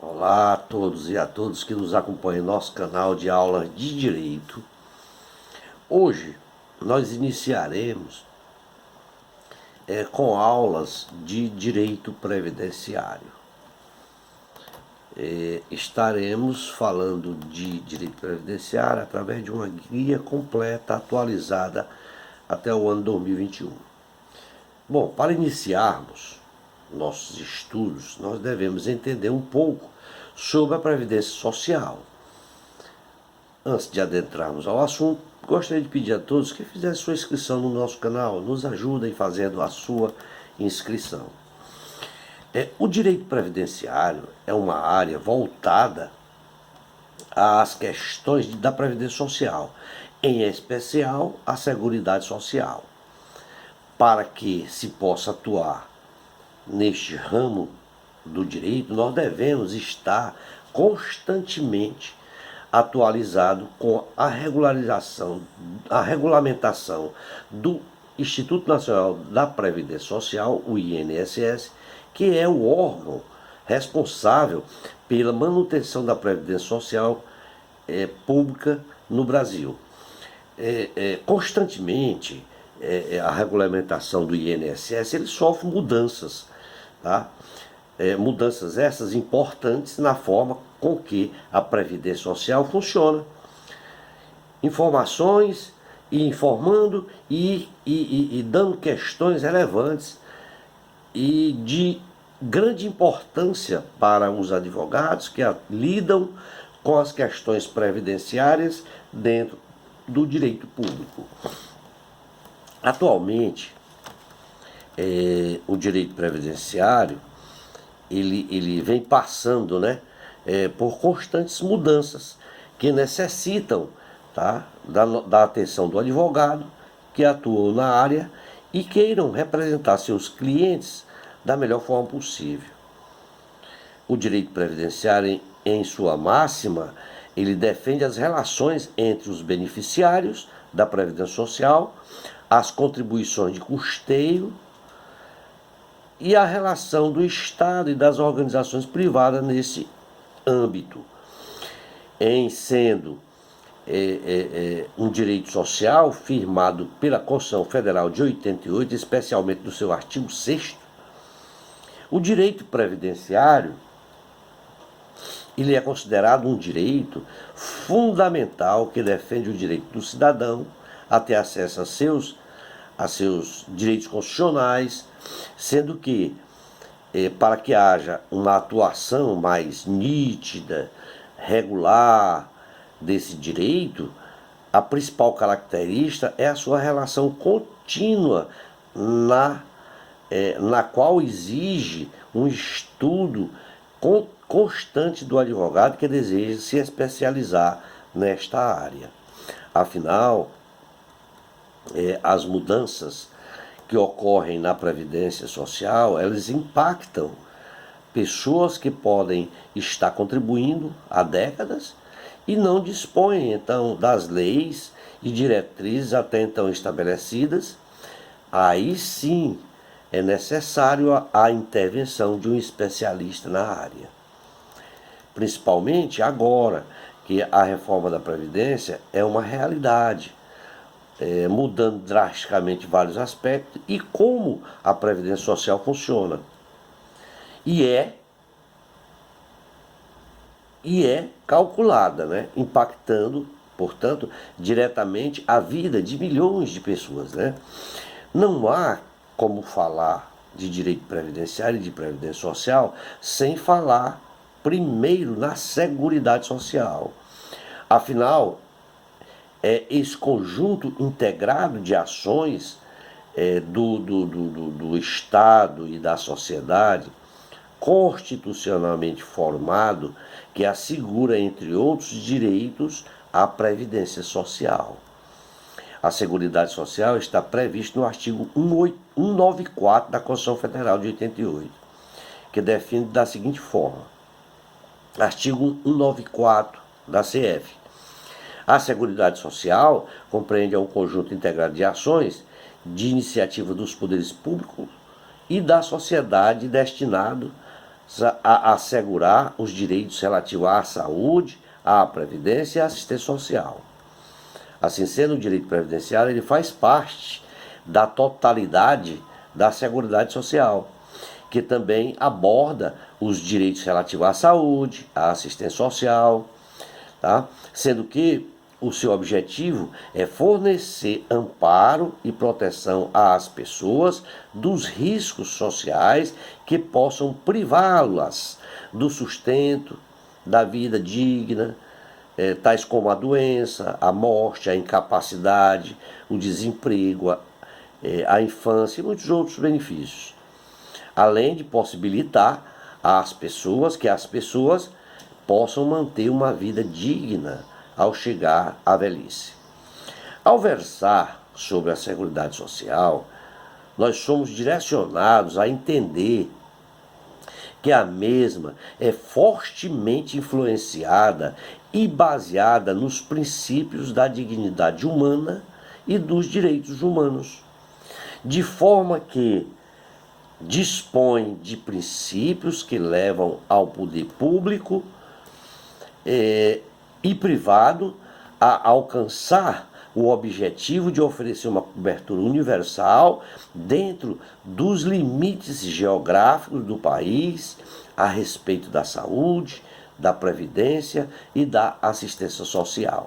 Olá a todos e a todos que nos acompanham em nosso canal de aulas de Direito. Hoje nós iniciaremos com aulas de Direito Previdenciário. Estaremos falando de Direito Previdenciário através de uma guia completa, atualizada até o ano 2021. Bom, para iniciarmos nossos estudos, nós devemos entender um pouco sobre a Previdência Social. Antes de adentrarmos ao assunto, gostaria de pedir a todos que fizessem sua inscrição no nosso canal, nos ajudem fazendo a sua inscrição. O direito previdenciário é uma área voltada às questões da Previdência Social, em especial a Seguridade Social. Para que se possa atuar neste ramo do direito, nós devemos estar constantemente atualizado com a regulamentação do Instituto Nacional da Previdência Social, o INSS, que é o órgão responsável pela manutenção da Previdência Social pública no Brasil. Constantemente, a regulamentação do INSS ele sofre mudanças, tá? Mudanças essas importantes na forma com que a Previdência Social funciona. Informações e informando e dando questões relevantes e de grande importância para os advogados que lidam com as questões previdenciárias dentro do direito público. Atualmente, o direito previdenciário ele vem passando, por constantes mudanças que necessitam, tá, da atenção do advogado que atuou na área e queiram representar seus clientes da melhor forma possível. O direito previdenciário, em sua máxima, ele defende as relações entre os beneficiários da Previdência Social, as contribuições de custeio e a relação do Estado e das organizações privadas nesse âmbito, em sendo um direito social firmado pela Constituição Federal de 88, especialmente no seu artigo 6º, o direito previdenciário ele é considerado um direito fundamental que defende o direito do cidadão a ter acesso a seus direitos constitucionais, sendo que, para que haja uma atuação mais nítida, regular desse direito, a principal característica é a sua relação contínua, na qual exige um estudo constante do advogado que deseja se especializar nesta área. Afinal, as mudanças que ocorrem na Previdência Social, elas impactam pessoas que podem estar contribuindo há décadas e não dispõem, então, das leis e diretrizes até então estabelecidas. Aí sim é necessário a intervenção de um especialista na área. Principalmente agora que a reforma da Previdência é uma realidade, mudando drasticamente vários aspectos e como a Previdência Social funciona. E é calculada, impactando, portanto, diretamente a vida de milhões de pessoas. Não há como falar de direito previdenciário e de previdência social sem falar primeiro na Seguridade Social. Afinal, esse conjunto integrado de ações do Estado e da sociedade, constitucionalmente formado, que assegura, entre outros direitos, a Previdência Social. A Seguridade Social está prevista no artigo 194 da Constituição Federal de 88, que define da seguinte forma: artigo 194 da CF. A Seguridade Social compreende um conjunto integrado de ações de iniciativa dos poderes públicos e da sociedade destinado a assegurar os direitos relativos à saúde, à previdência e à assistência social. Assim sendo, o direito previdenciário ele faz parte da totalidade da Seguridade Social, que também aborda os direitos relativos à saúde, à assistência social, tá? Sendo que o seu objetivo é fornecer amparo e proteção às pessoas dos riscos sociais que possam privá-las do sustento, da vida digna, tais como a doença, a morte, a incapacidade, o desemprego, a infância e muitos outros benefícios. Além de possibilitar que as pessoas possam manter uma vida digna ao chegar à velhice. Ao versar sobre a Seguridade Social, nós somos direcionados a entender que a mesma é fortemente influenciada e baseada nos princípios da dignidade humana e dos direitos humanos, de forma que dispõe de princípios que levam ao poder público e privado a alcançar o objetivo de oferecer uma cobertura universal dentro dos limites geográficos do país a respeito da saúde, da previdência e da assistência social.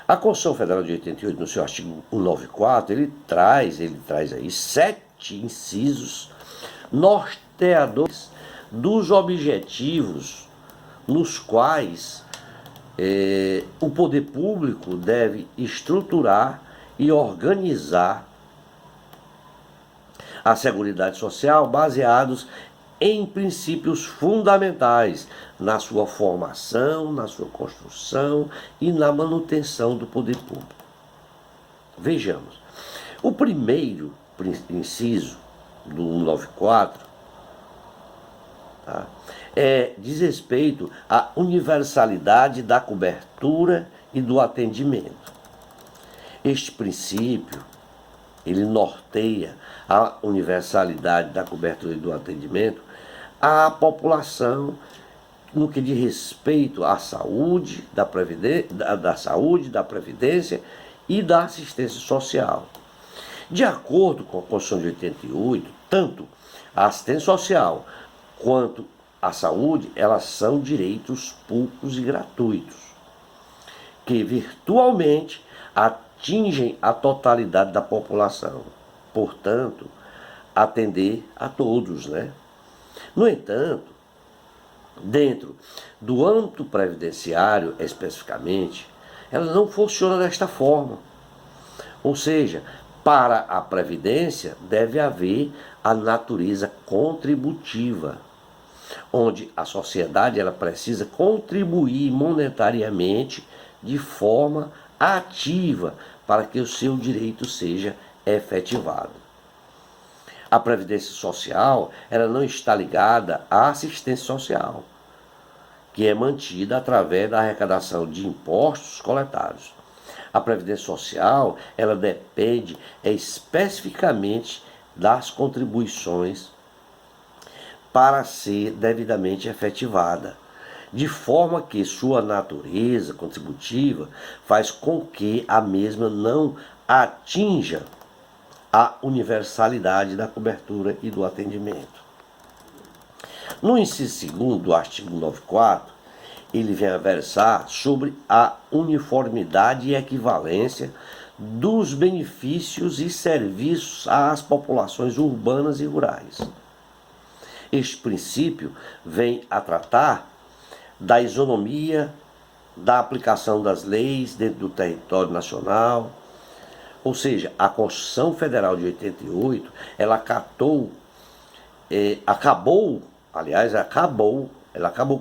A Constituição Federal de 88, no seu artigo 194, ele traz aí 7 incisos norteadores dos objetivos nos quais o poder público deve estruturar e organizar a Seguridade Social baseados em princípios fundamentais na sua formação, na sua construção e na manutenção do poder público. Vejamos, o primeiro inciso do 194 diz respeito à universalidade da cobertura e do atendimento. Este princípio, ele norteia a universalidade da cobertura e do atendimento à população no que diz respeito à saúde, da saúde, da previdência e da assistência social. De acordo com a Constituição de 88, tanto a assistência social quanto a saúde, elas são direitos públicos e gratuitos, que virtualmente atingem a totalidade da população. Portanto, atender a todos, né? No entanto, dentro do âmbito previdenciário, especificamente, ela não funciona desta forma. Ou seja, para a previdência deve haver a natureza contributiva, onde a sociedade ela precisa contribuir monetariamente de forma ativa para que o seu direito seja efetivado. A previdência social ela não está ligada à assistência social, que é mantida através da arrecadação de impostos coletados. A previdência social ela depende especificamente das contribuições para ser devidamente efetivada, de forma que sua natureza contributiva faz com que a mesma não atinja a universalidade da cobertura e do atendimento. No inciso 2º do artigo 94, ele vem a versar sobre a uniformidade e equivalência dos benefícios e serviços às populações urbanas e rurais. Este princípio vem a tratar da isonomia, da aplicação das leis dentro do território nacional. Ou seja, a Constituição Federal de 88, ela acabou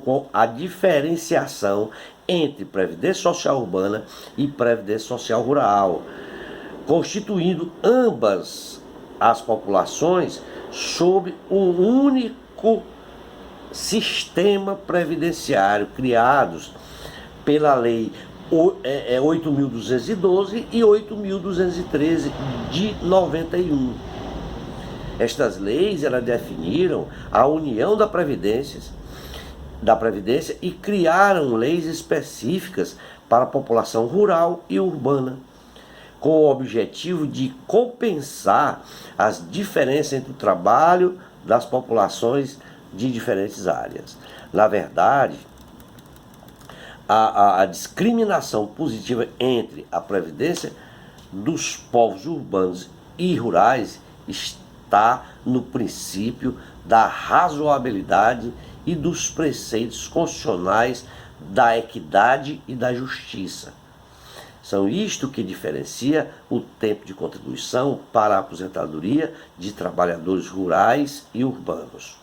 com a diferenciação entre Previdência Social Urbana e Previdência Social Rural, constituindo ambas as populações sob um único sistema previdenciário criados pela Lei 8.212 e 8.213 de 91. Estas leis elas definiram a união da Previdência e criaram leis específicas para a população rural e urbana, com o objetivo de compensar as diferenças entre o trabalho das populações de diferentes áreas. Na verdade, a discriminação positiva entre a Previdência dos povos urbanos e rurais está no princípio da razoabilidade e dos preceitos constitucionais da equidade e da justiça. São isto que diferencia o tempo de contribuição para a aposentadoria de trabalhadores rurais e urbanos.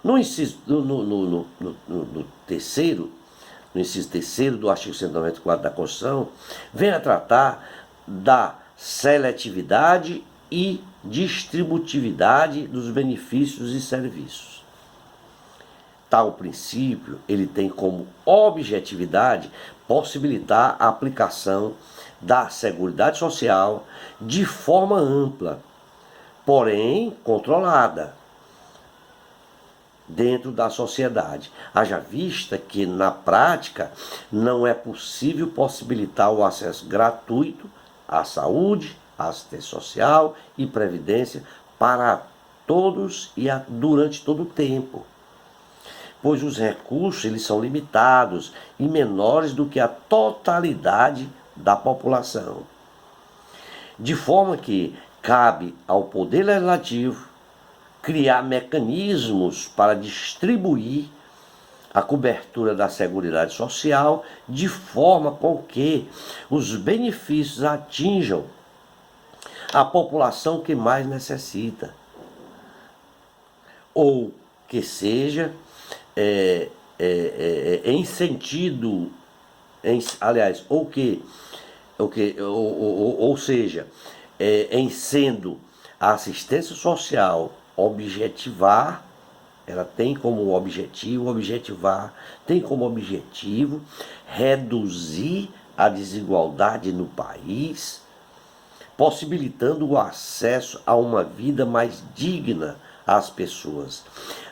No inciso terceiro do artigo 194 da Constituição, vem a tratar da seletividade e distributividade dos benefícios e serviços. Tal princípio, ele tem como objetividade possibilitar a aplicação da Seguridade Social de forma ampla, porém controlada, dentro da sociedade. Haja vista que, na prática, não é possível possibilitar o acesso gratuito à saúde, assistência social e previdência para todos e durante todo o tempo, pois os recursos eles são limitados e menores do que a totalidade da população. De forma que cabe ao Poder Legislativo criar mecanismos para distribuir a cobertura da Seguridade Social de forma com que os benefícios atinjam a população que mais necessita, ou que seja em sentido, ou seja, em sendo a assistência social objetivar, ela tem como objetivo reduzir a desigualdade no país, possibilitando o acesso a uma vida mais digna às pessoas.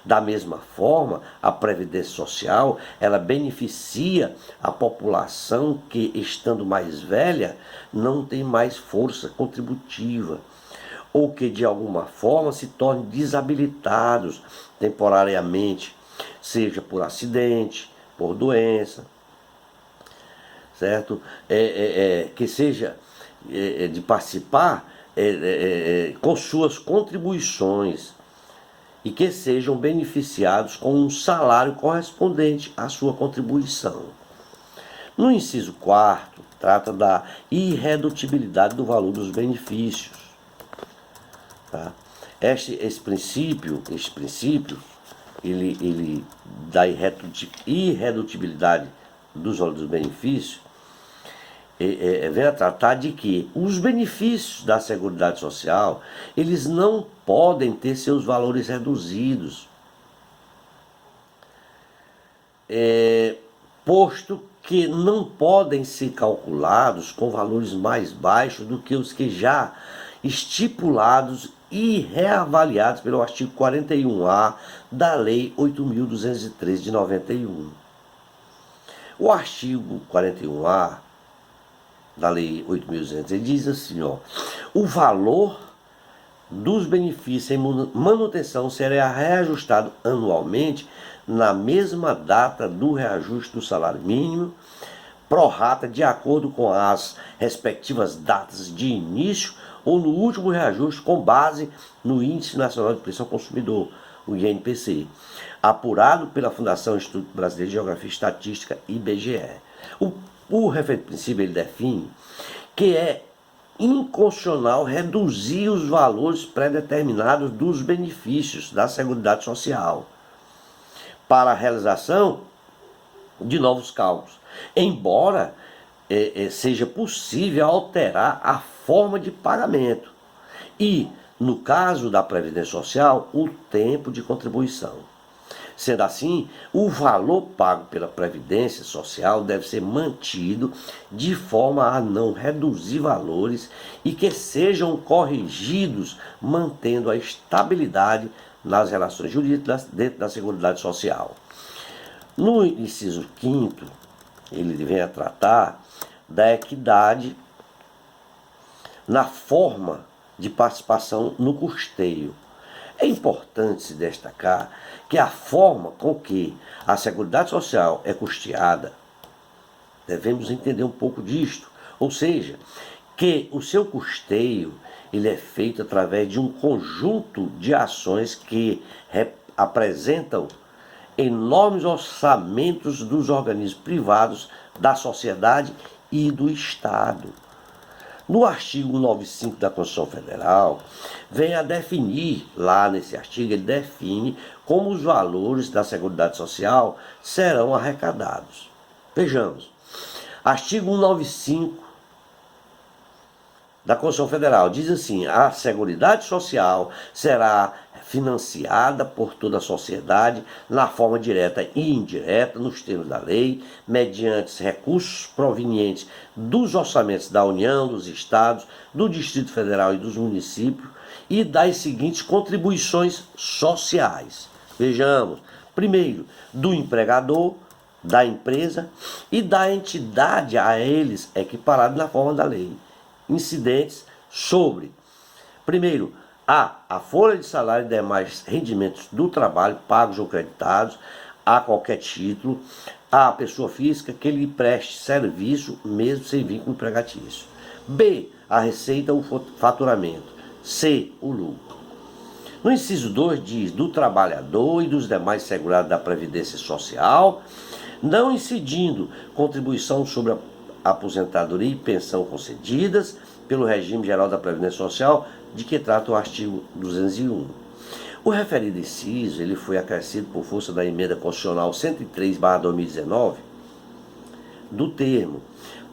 Da mesma forma, a Previdência Social, ela beneficia a população que, estando mais velha, não tem mais força contributiva, ou que de alguma forma se tornem desabilitados temporariamente, seja por acidente, por doença, certo? Que seja de participar com suas contribuições e que sejam beneficiados com um salário correspondente à sua contribuição. No inciso 4º, trata da irredutibilidade do valor dos benefícios. Tá? Esse princípio ele da irredutibilidade dos valores dos benefícios vem a tratar de que os benefícios da Seguridade Social eles não podem ter seus valores reduzidos, posto que não podem ser calculados com valores mais baixos do que os que já estipulados e reavaliados pelo artigo 41A da Lei 8.203 de 91. O artigo 41A da Lei 8.203 diz assim, o valor dos benefícios em manutenção será reajustado anualmente na mesma data do reajuste do salário mínimo, prorata de acordo com as respectivas datas de início ou no último reajuste com base no Índice Nacional de Preço ao Consumidor, o INPC, apurado pela Fundação Instituto Brasileiro de Geografia e Estatística, IBGE. O referente princípio ele define que é inconstitucional reduzir os valores pré-determinados dos benefícios da Seguridade Social para a realização de novos cálculos, embora seja possível alterar a forma de pagamento e, no caso da Previdência Social, o tempo de contribuição. Sendo assim, o valor pago pela Previdência Social deve ser mantido de forma a não reduzir valores e que sejam corrigidos, mantendo a estabilidade nas relações jurídicas dentro da Seguridade Social. No inciso 5º, ele vem a tratar da equidade na forma de participação no custeio. É importante se destacar que a forma com que a Seguridade Social é custeada, devemos entender um pouco disto, ou seja, que o seu custeio ele é feito através de um conjunto de ações que apresentam enormes orçamentos dos organismos privados, da sociedade e do Estado. No artigo 95 da Constituição Federal, vem a definir, lá nesse artigo, ele define como os valores da Seguridade Social serão arrecadados. Vejamos, artigo 195 da Constituição Federal diz assim: a Seguridade Social será financiada por toda a sociedade na forma direta e indireta, nos termos da lei, mediante recursos provenientes dos orçamentos da União, dos Estados, do Distrito Federal e dos municípios e das seguintes contribuições sociais. Vejamos, primeiro, do empregador, da empresa e da entidade a eles equiparado na forma da lei, incidentes sobre, primeiro, a folha de salário e demais rendimentos do trabalho pagos ou creditados a qualquer título à pessoa física que lhe preste serviço, mesmo sem vínculo empregatício. B, a receita ou faturamento. C, o lucro. No inciso 2 diz do trabalhador e dos demais segurados da Previdência Social, não incidindo contribuição sobre a aposentadoria e pensão concedidas pelo regime geral da Previdência Social, de que trata o artigo 201. O referido inciso ele foi acrescido por força da emenda constitucional 103/2019, do termo,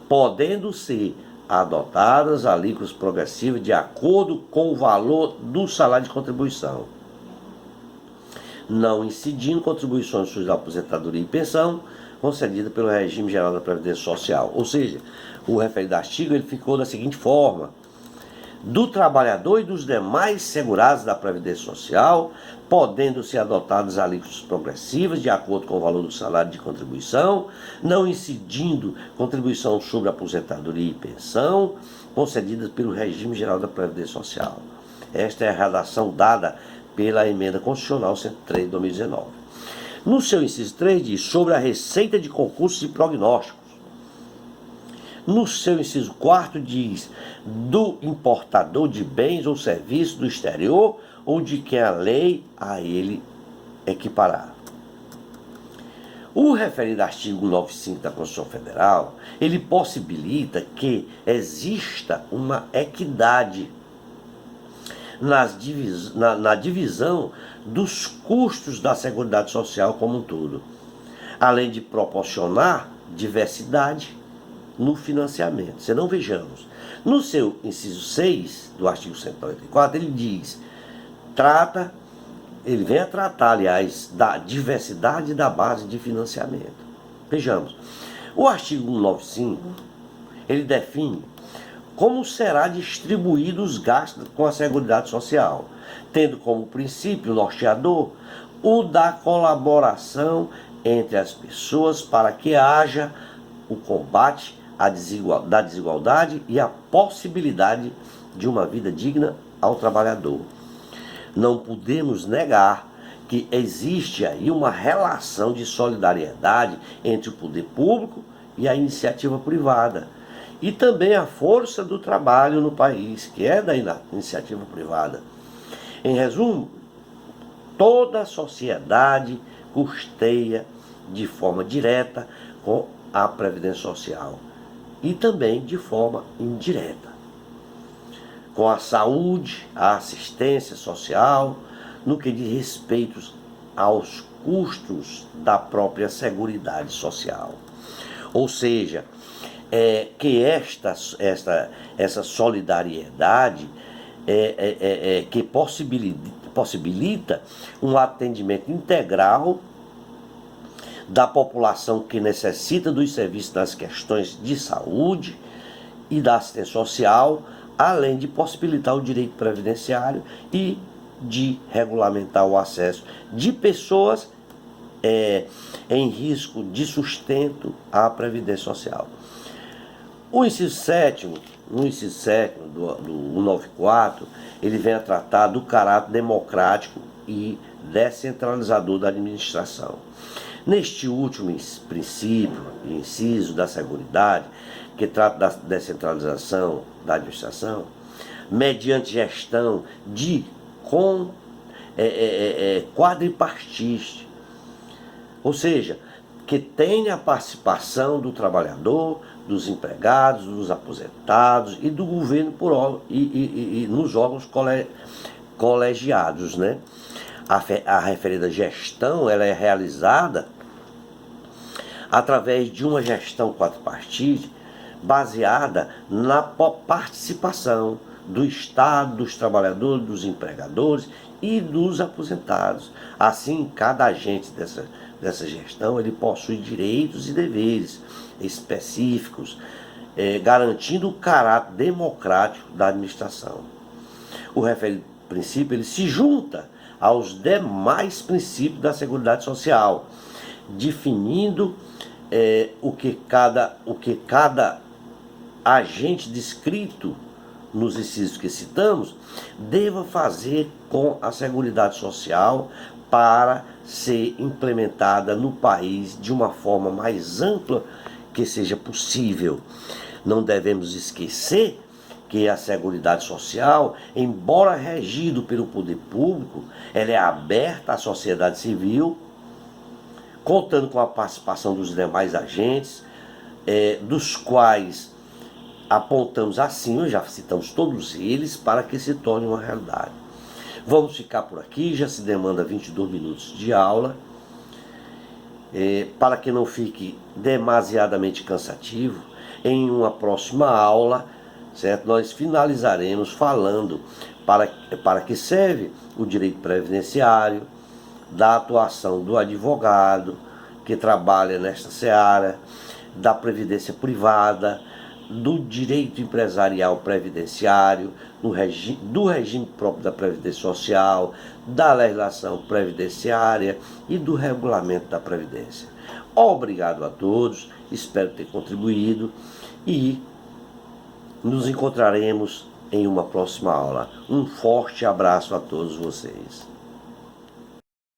podendo ser adotadas alíquotas progressivas de acordo com o valor do salário de contribuição, não incidindo contribuições sobre a aposentadoria e pensão concedida pelo regime geral da Previdência Social. Ou seja, o referido artigo ele ficou da seguinte forma: do trabalhador e dos demais segurados da Previdência Social, podendo ser adotadas alíquotas progressivas de acordo com o valor do salário de contribuição, não incidindo contribuição sobre aposentadoria e pensão concedidas pelo regime geral da Previdência Social. Esta é a redação dada pela emenda constitucional 103 de 2019. No seu inciso 3 diz sobre a receita de concursos e prognósticos. No seu inciso 4 diz do importador de bens ou serviços do exterior ou de quem a lei a ele equiparar. O referido artigo 195 da Constituição Federal, ele possibilita que exista uma equidade na divisão dos custos da Seguridade Social como um todo, além de proporcionar diversidade no financiamento. Se não vejamos, no seu inciso 6 do artigo 194, ele diz, ele vem a tratar, aliás, da diversidade da base de financiamento. Vejamos, o artigo 195, ele define como será distribuído os gastos com a Seguridade Social, tendo como princípio norteador o da colaboração entre as pessoas para que haja o combate da desigualdade e a possibilidade de uma vida digna ao trabalhador. Não podemos negar que existe aí uma relação de solidariedade entre o poder público e a iniciativa privada, e também a força do trabalho no país, que é da iniciativa privada. Em resumo, toda a sociedade custeia de forma direta com a Previdência Social e também de forma indireta, com a saúde, a assistência social, no que diz respeito aos custos da própria Seguridade Social. Ou seja, que essa solidariedade que possibilita um atendimento integral da população que necessita dos serviços nas questões de saúde e da assistência social, além de possibilitar o direito previdenciário e de regulamentar o acesso de pessoas em risco de sustento à Previdência Social. O inciso 7º, no inciso 7º do 194, ele vem a tratar do caráter democrático e descentralizador da administração. Neste último princípio e inciso da Seguridade, que trata da descentralização da administração, mediante gestão de quadripartite, ou seja, que tenha a participação do trabalhador, dos empregados, dos aposentados e do governo e nos órgãos colegiados, né? A referida gestão, ela é realizada através de uma gestão quadripartite baseada na participação do Estado, dos trabalhadores, dos empregadores e dos aposentados. Assim, cada agente dessa gestão, ele possui direitos e deveres específicos, garantindo o caráter democrático da administração. O referido princípio, ele se junta aos demais princípios da Seguridade Social, definindo o que cada agente descrito nos incisos que citamos deva fazer com a Seguridade Social para ser implementada no país de uma forma mais ampla que seja possível. Não devemos esquecer que a Seguridade Social, embora regido pelo poder público, ela é aberta à sociedade civil, contando com a participação dos demais agentes, dos quais apontamos acima, já citamos todos eles, para que se torne uma realidade. Vamos ficar por aqui, já se demanda 22 minutos de aula, para que não fique demasiadamente cansativo. Em uma próxima aula, certo, nós finalizaremos falando para que serve o direito previdenciário, da atuação do advogado que trabalha nesta seara, da previdência privada, do direito empresarial previdenciário, do regime próprio da Previdência Social, da legislação previdenciária e do regulamento da Previdência. Obrigado a todos, espero ter contribuído e nos encontraremos em uma próxima aula. Um forte abraço a todos vocês.